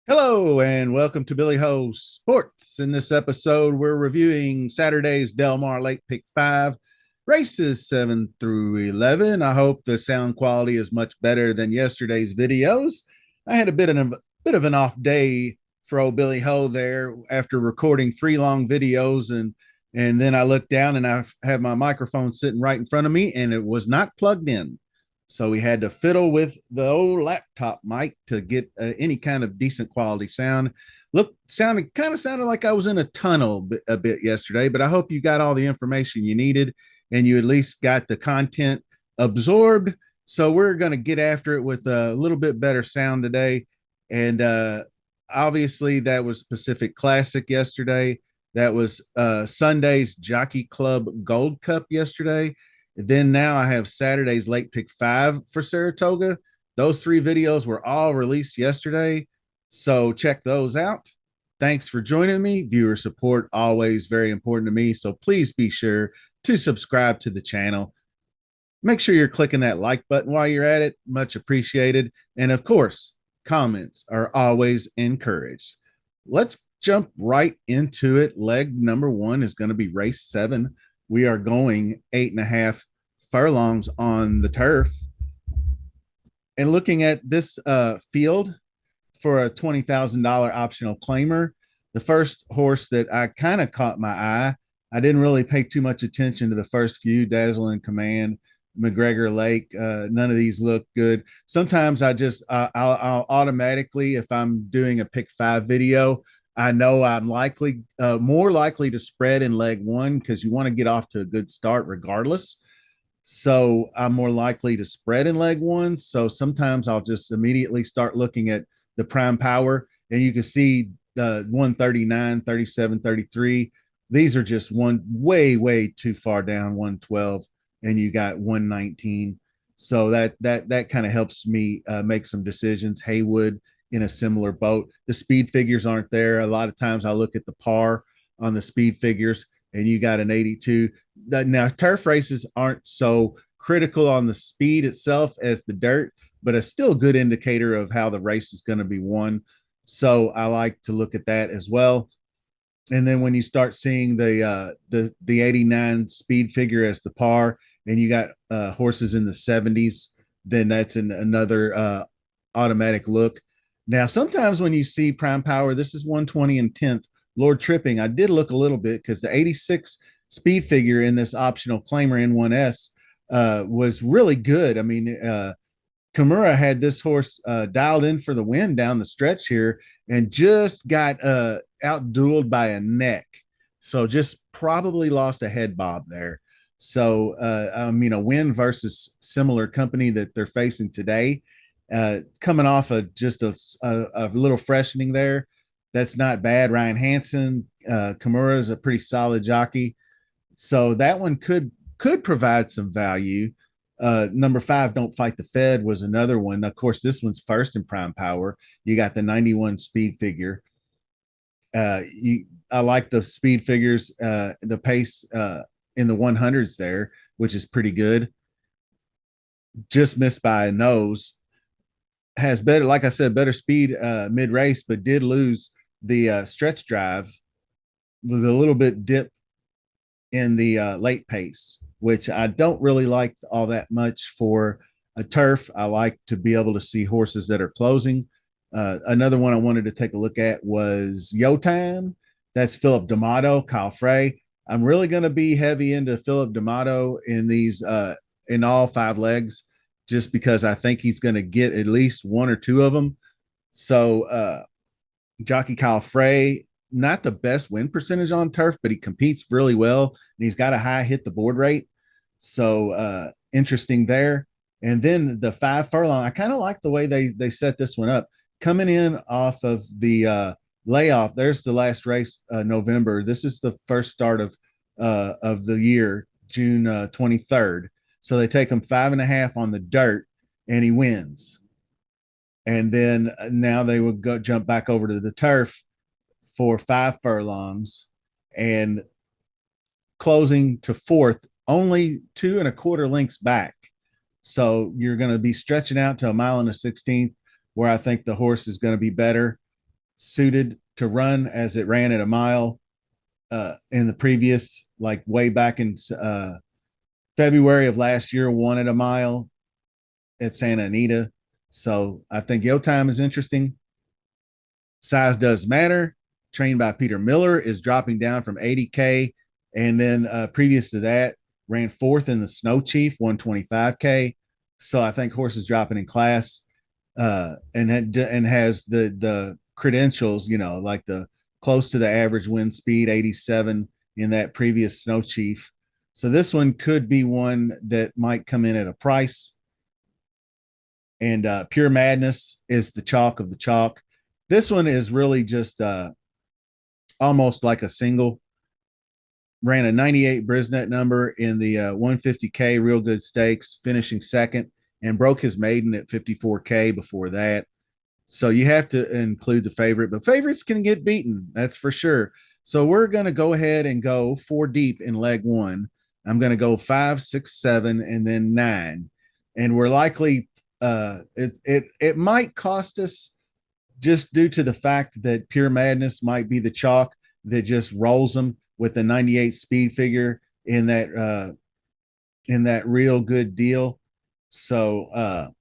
Hello and welcome to Billy Ho Sports. In this episode, we're reviewing Saturday's Delmar Late Pick 5, races 7 through 11. I hope the sound quality is much better than yesterday's videos. I had a bit of an off day for old Billy Ho there after recording 3 long videos, and then I looked down and I had my microphone sitting right in front of me and it was not plugged in. So we had to fiddle with the old laptop mic to get any kind of decent quality sound. Sounded like I was in a tunnel a bit yesterday, but I hope you got all the information you needed and you at least got the content absorbed. So we're going to get after it with a little bit better sound today. And obviously, that was Pacific Classic yesterday. That was Sunday's Jockey Club Gold Cup yesterday. Then now I have Saturday's Late Pick 5 for Saratoga. Those 3 videos were all released yesterday. So check those out. Thanks for joining me. Viewer support always very important to me. So please be sure to subscribe to the channel. Make sure you're clicking that like button while you're at it. Much appreciated. And of course, comments are always encouraged. Let's jump right into it. Leg number 1 is going to be race 7. We are going 8.5 furlongs on the turf. And looking at this field for a $20,000 optional claimer, the first horse that I kind of caught my eye, I didn't really pay too much attention to the first few, Dazzling Command, McGregor Lake. None of these look good. Sometimes I'll automatically, if I'm doing a pick 5 video, I know I'm more likely to spread in leg 1 because you want to get off to a good start regardless. So I'm more likely to spread in leg 1. So sometimes I'll just immediately start looking at the prime power, and you can see 139, 37, 33. These are just way too far down, 112, and you got 119. So that kind of helps me make some decisions. Haywood in a similar boat. The speed figures aren't there. A lot of times I look at the par on the speed figures and you got an 82. Now, turf races aren't so critical on the speed itself as the dirt, but it's still a good indicator of how the race is going to be won. So I like to look at that as well. And then when you start seeing the 89 speed figure as the par, and you got horses in the 70s, then that's another automatic look. Now, sometimes when you see prime power, this is 120 and 10th, Lord Tripping. I did look a little bit because the 86 speed figure in this optional claimer N1S was really good. I mean, Kimura had this horse dialed in for the win down the stretch here and just got outdueled by a neck. So just probably lost a head bob there. So, I mean, a win versus similar company that they're facing today, coming off of just a little freshening there. That's not bad. Ryan Hansen, Kimura is a pretty solid jockey. So that one could provide some value. Number 5, Don't Fight the Fed was another one. Of course, this one's first in prime power. You got the 91 speed figure. I like the speed figures, the pace in the 100s there, which is pretty good. Just missed by a nose. Has better, like I said, better speed mid race, but did lose the stretch drive with a little bit dip in the late pace, which I don't really like all that much for a turf. I like to be able to see horses that are closing. Another one I wanted to take a look at was Yo Time. That's Philip D'Amato, Kyle Frey. I'm really going to be heavy into Philip D'Amato in these in all 5 legs, just because I think he's going to get at least 1 or 2 of them. So jockey Kyle Frey, not the best win percentage on turf, but he competes really well and he's got a high hit the board rate. So interesting there. And then the 5 furlong, I kind of like the way they set this one up. Coming in off of the layoff, there's the last race, November. This is the first start of the year, June 23rd. So they take him 5.5 on the dirt and he wins. And then now they would go jump back over to the turf for 5 furlongs and closing to fourth, only 2.25 lengths back. So you're going to be stretching out to a mile and a 16th, where I think the horse is going to be better suited to run as it ran at a mile in the previous, like way back in February of last year, won at a mile at Santa Anita. So I think Yo Time is interesting. Size does matter. Trained by Peter Miller, is dropping down from 80K. And then previous to that, ran fourth in the Snow Chief, 125K. So I think horse is dropping in class and has the credentials, like the close to the average wind speed, 87 in that previous Snow Chief. So this one could be one that might come in at a price. And Pure Madness is the chalk of the chalk. This one is really just almost like a single. Ran a 98 Brisnet number in the 150K Real Good Stakes, finishing second, and broke his maiden at 54K before that. So you have to include the favorite, but favorites can get beaten. That's for sure. So we're going to go ahead and go 4 deep in leg one. I'm going to go 5, 6, 7, and then 9. And we're likely, it might cost us just due to the fact that Pure Madness might be the chalk that just rolls them with the 98 speed figure in that Real Good deal. So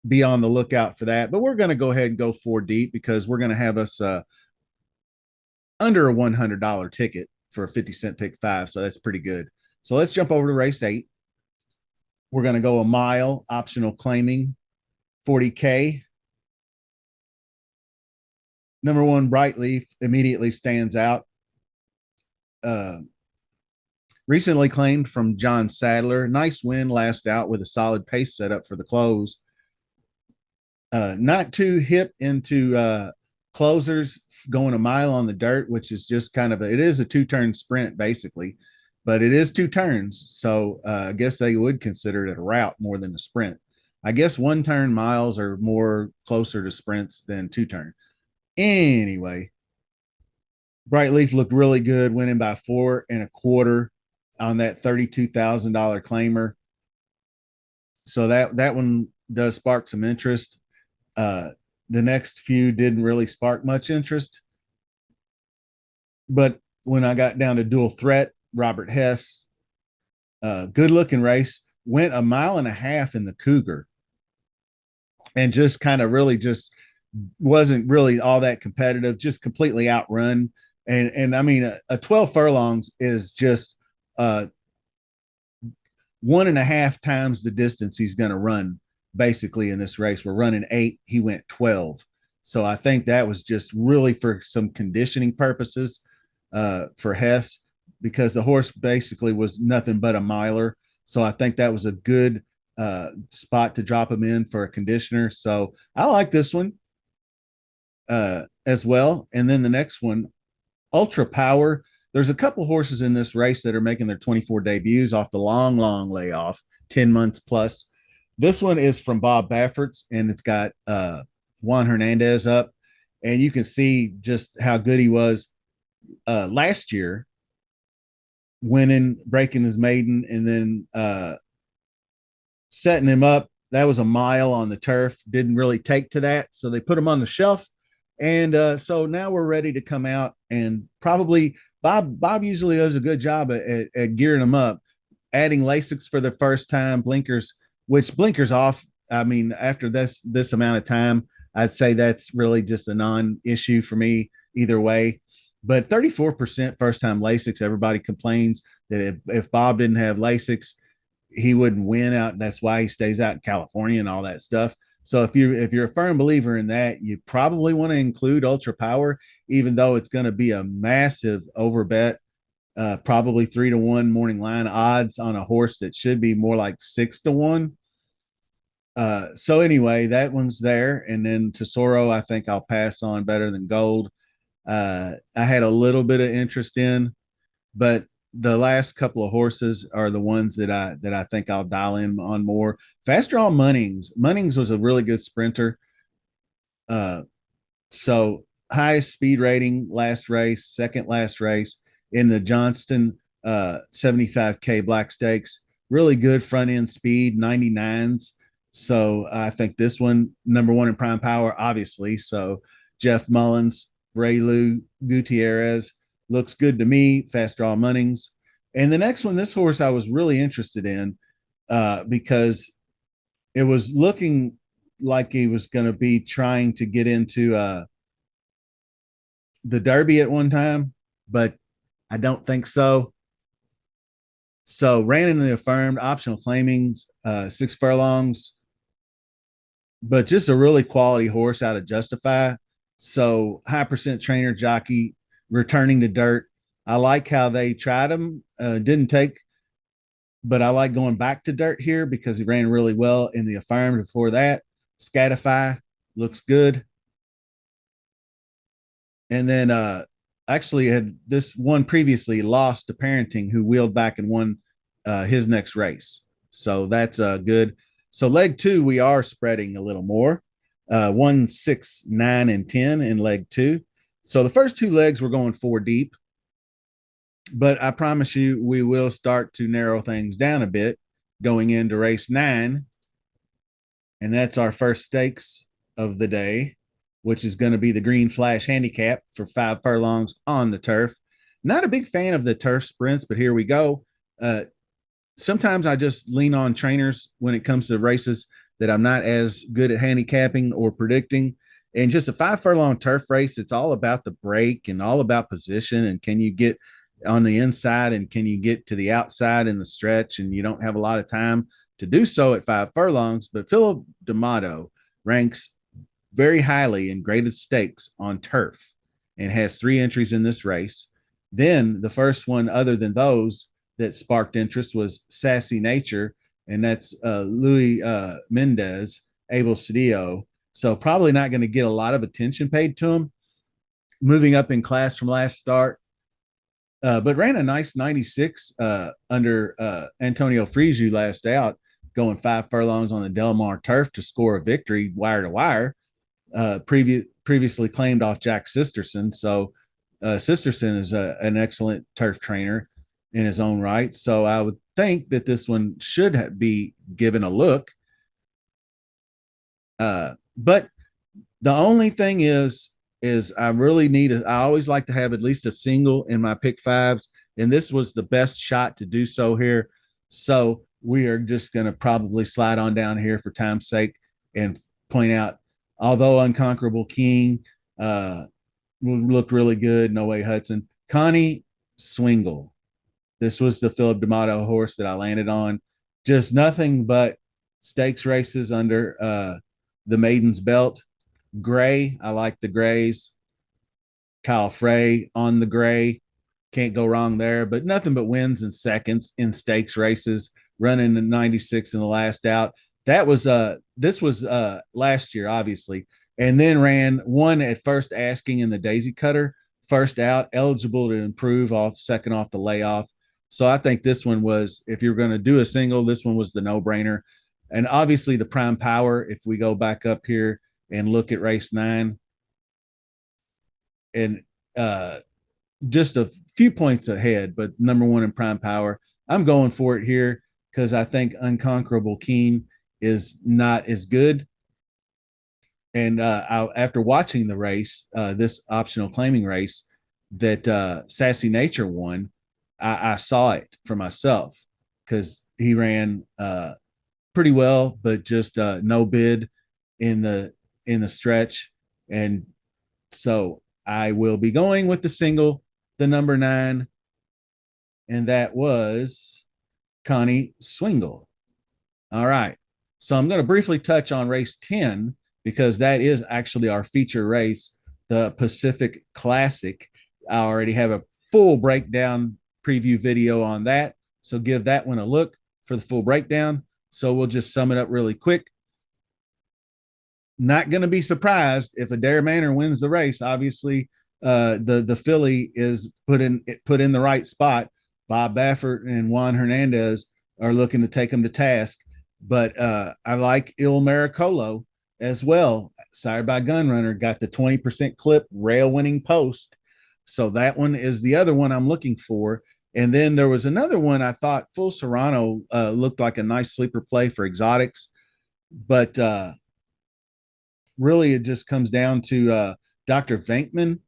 be on the lookout for that. But we're going to go ahead and go 4 deep because we're going to have us under a $100 ticket for a 50-cent pick 5. So that's pretty good. So let's jump over to race 8. We're going to go a mile, optional claiming, 40K. Number 1, Bright Leaf, immediately stands out. Recently claimed from John Sadler. Nice win last out with a solid pace setup for the close. Not too hip into closers going a mile on the dirt, which is just kind of it is a 2-turn sprint basically, but it is 2 turns. So I guess they would consider it a route more than a sprint. I guess 1-turn miles are more closer to sprints than 2-turn. Anyway, Bright Leaf looked really good, winning by 4.25 on that $32,000 claimer. So that one does spark some interest. The next few didn't really spark much interest. But when I got down to Dual Threat, Robert Hess, good looking race, went a mile and a half in the Cougar and just kind of really just wasn't really all that competitive, just completely outrun. And I mean, a 12 furlongs is just 1.5 times the distance he's going to run basically in this race. We're running 8, he went 12. So I think that was just really for some conditioning purposes for Hess, because the horse basically was nothing but a miler. So I think that was a good spot to drop him in for a conditioner. So I like this one as well. And then the next one, Ultra Power. There's a couple horses in this race that are making their 24 debuts off the long layoff, 10 months plus. This one is from Bob Baffert's, and it's got Juan Hernandez up. And you can see just how good he was last year, winning, breaking his maiden, and then setting him up. That was a mile on the turf. Didn't really take to that. So they put him on the shelf. And so now we're ready to come out, and probably Bob usually does a good job at gearing them up, adding Lasix for the first time, blinkers, which blinkers off. I mean, after this amount of time, I'd say that's really just a non-issue for me either way. But 34% first time Lasix, everybody complains that if Bob didn't have Lasix, he wouldn't win out. That's why he stays out in California and all that stuff. So if you're a firm believer in that, you probably want to include Ultra Power, even though it's going to be a massive over bet, probably 3-1 morning line odds on a horse that should be more like 6-1. So anyway, that one's there. And then Tesoro, I think I'll pass on better than gold. I had a little bit of interest in, but the last couple of horses are the ones that I think I'll dial in on more. Fast Draw Munnings. Munnings was a really good sprinter. So highest speed rating last race, second last race in the Johnston 75K Black Stakes. Really good front end speed, 99s. So I think this one, number one in prime power, obviously. So Jeff Mullins, Ray Lou Gutierrez, looks good to me. Fast draw Munnings. And the next one, this horse I was really interested in because it was looking like he was going to be trying to get into the Derby at one time, but I don't think so. So ran in the affirmed optional claimings, 6 furlongs, but just a really quality horse out of Justify. So high percent trainer jockey returning to dirt. I like how they tried him. Didn't take, but I like going back to dirt here because he ran really well in the affirmed before that. Scatify looks good. And then actually had this one previously lost to Parenting, who wheeled back and won his next race. So that's good. So leg two, we are spreading a little more. 1, 6, 9, and 10 in leg two. So the first two legs we're going 4 deep, but I promise you we will start to narrow things down a bit going into race 9, and that's our first stakes of the day, which is going to be the Green Flash Handicap for 5 furlongs on the turf. Not a big fan of the turf sprints, but here we go. Sometimes I just lean on trainers when it comes to races that I'm not as good at handicapping or predicting. And just a 5 furlong turf race, it's all about the break and all about position. And can you get on the inside and can you get to the outside in the stretch? And you don't have a lot of time to do so at 5 furlongs. But Philip D'Amato ranks very highly in graded stakes on turf and has 3 entries in this race. Then the first one, other than those that sparked interest, was Sassy Nature, and that's Louis Mendez, Abel Cedillo. So probably not going to get a lot of attention paid to him. Moving up in class from last start, but ran a nice 96 under Antonio Frigiu last out, going 5 furlongs on the Delmar turf to score a victory wire to wire. Previously claimed off Jack Sisterson. So Sisterson is an excellent turf trainer in his own right. So I would think that this one should be given a look. But the only thing is I really need I always like to have at least a single in my pick fives. And this was the best shot to do so here. So we are just going to probably slide on down here for time's sake and point out, although Unconquerable King looked really good, No Way Hudson, Connie Swingle. This was the Philip D'Amato horse that I landed on. Just nothing but stakes races under the Maiden's Belt. Gray, I like the Grays. Kyle Frey on the Gray. Can't go wrong there, but nothing but wins and seconds in stakes races, running the 96 in the last out. That was this was last year, obviously, and then ran one at first asking in the Daisy Cutter, first out, eligible to improve off second off the layoff. So I think this one was, if you're going to do a single, this one was the no-brainer. And obviously the prime power, if we go back up here and look at race 9, and just a few points ahead, but number one in prime power. I'm going for it here because I think Unconquerable Keen is not as good. And after watching the race, this optional claiming race that Sassy Nature won, I saw it for myself because he ran pretty well, but just no bid in the stretch. And so I will be going with the single, the number 9, and that was Connie Swingle. All right. So I'm going to briefly touch on race 10 because that is actually our feature race, the Pacific Classic. I already have a full breakdown preview video on that. So give that one a look for the full breakdown. So we'll just sum it up really quick. Not going to be surprised if Adair Manor wins the race. Obviously, the filly is put in the right spot. Bob Baffert and Juan Hernandez are looking to take him to task. But I like Il Maricolo as well. Sired by Gunrunner got the 20% clip rail winning post. So that one is the other one I'm looking for. And then there was another one I thought Full Serrano looked like a nice sleeper play for exotics, but really it just comes down to Dr. Venkman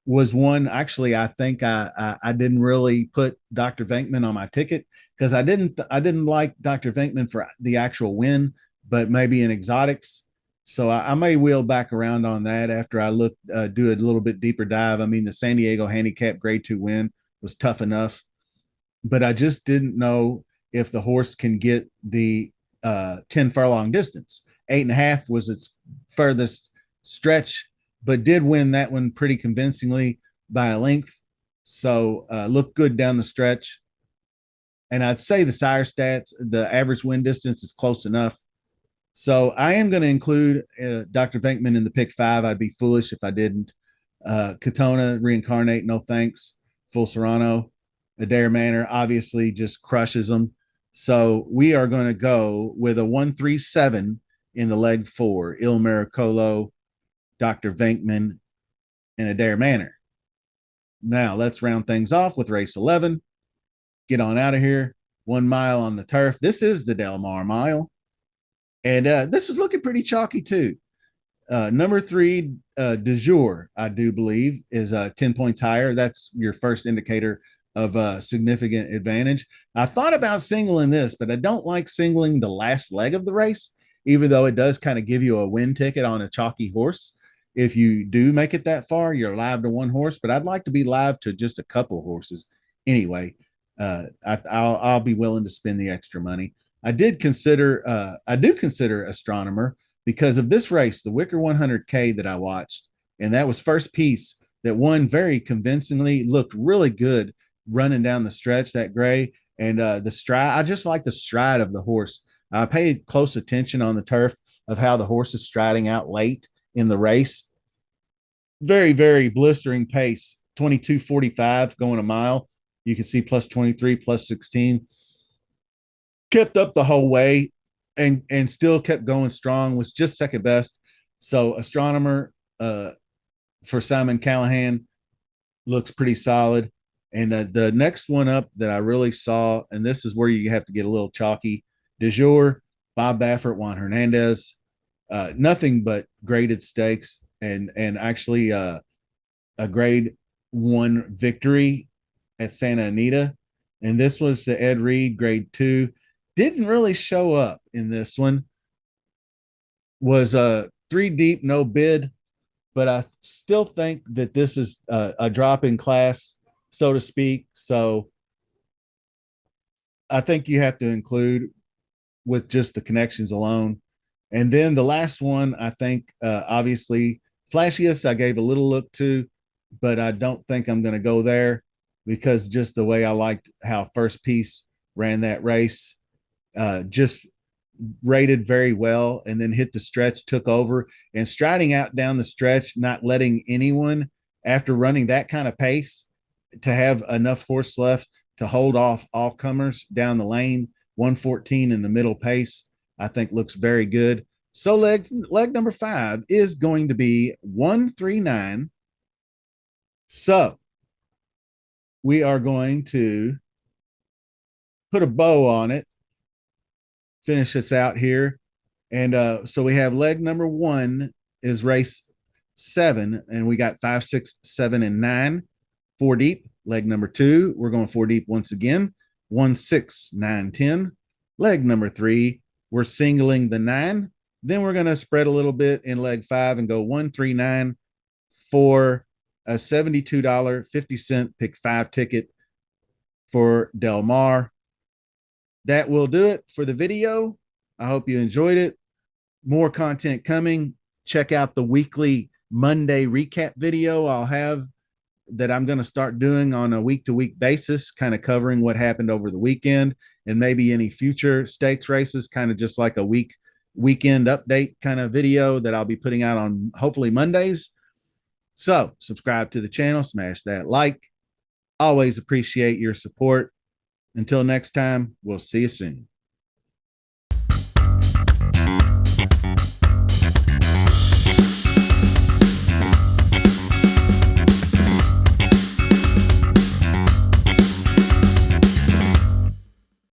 was one. Actually, I think I didn't really put Dr. Venkman on my ticket because I didn't like Dr. Venkman for the actual win, but maybe in exotics. So I may wheel back around on that after I look do a little bit deeper dive. I mean, the San Diego handicap grade 2 win was tough enough, but I just didn't know if the horse can get the 10 furlong distance. 8.5 was its furthest stretch, but did win that one pretty convincingly by a length. So looked good down the stretch. And I'd say the sire stats, the average win distance is close enough. So I am going to include Dr. Venkman in the pick 5. I'd be foolish if I didn't. Katona, Reincarnate, no thanks. Full Serrano, Adair Manor obviously just crushes them. So we are going to go with a 137 in the leg 4. Il Miracolo, Dr. Venkman, and Adair Manor. Now let's round things off with race 11. Get on out of here. 1 mile on the turf. This is the Delmar mile. And this is looking pretty chalky too. Number 3, de jour, I do believe, is 10 points higher. That's your first indicator of a significant advantage. I thought about singling this, but I don't like singling the last leg of the race, even though it does kind of give you a win ticket on a chalky horse. If you do make it that far, you're live to one horse, but I'd like to be live to just a couple horses. Anyway, I'll be willing to spend the extra money. I do consider Astronomer because of this race, the Wicker 100K that I watched, and that was first piece that won very convincingly, looked really good running down the stretch, that gray. And the stride, I just like the stride of the horse. I paid close attention on the turf of how the horse is striding out late in the race. Very, very blistering pace, 22:45 going a mile. You can see plus 23, plus 16. Kept up the whole way and still kept going strong, was just second best. So Astronomer for Simon Callahan looks pretty solid. And the next one up that I really saw, and this is where you have to get a little chalky, de jour, Bob Baffert, Juan Hernandez, nothing but graded stakes and actually a grade 1 victory at Santa Anita. And this was the Ed Reed grade 2. Didn't really show up in this one. Was 3 deep, no bid, but I still think that this is a drop in class, so to speak. So I think you have to include with just the connections alone. And then the last one, I think, obviously, flashiest, I gave a little look to, but I don't think I'm going to go there because just the way I liked how first piece ran that race, just rated very well and then hit the stretch, took over, and striding out down the stretch, not letting anyone, after running that kind of pace, to have enough horse left to hold off all comers down the lane. 114 in the middle pace, I think looks very good. So leg number 5 is going to be 139. So we are going to put a bow on it, finish this out here. And so we have leg number 1 is race 7, and we got 5, 6, 7, and 9, 4 deep. Leg number 2, we're going 4 deep once again. 1, 6, 9, 10. Leg number 3, we're singling the 9. Then we're going to spread a little bit in leg 5 and go 1, 3, 9 for a $72.50 pick 5 ticket for Delmar. That will do it for the video. I hope you enjoyed it. More content coming. Check out the weekly Monday recap video I'll have that I'm going to start doing on a week-to-week basis, kind of covering what happened over the weekend and maybe any future stakes races, kind of just like a weekend update kind of video that I'll be putting out on hopefully Mondays. So subscribe to the channel, smash that like. Always appreciate your support. Until next time, we'll see you soon.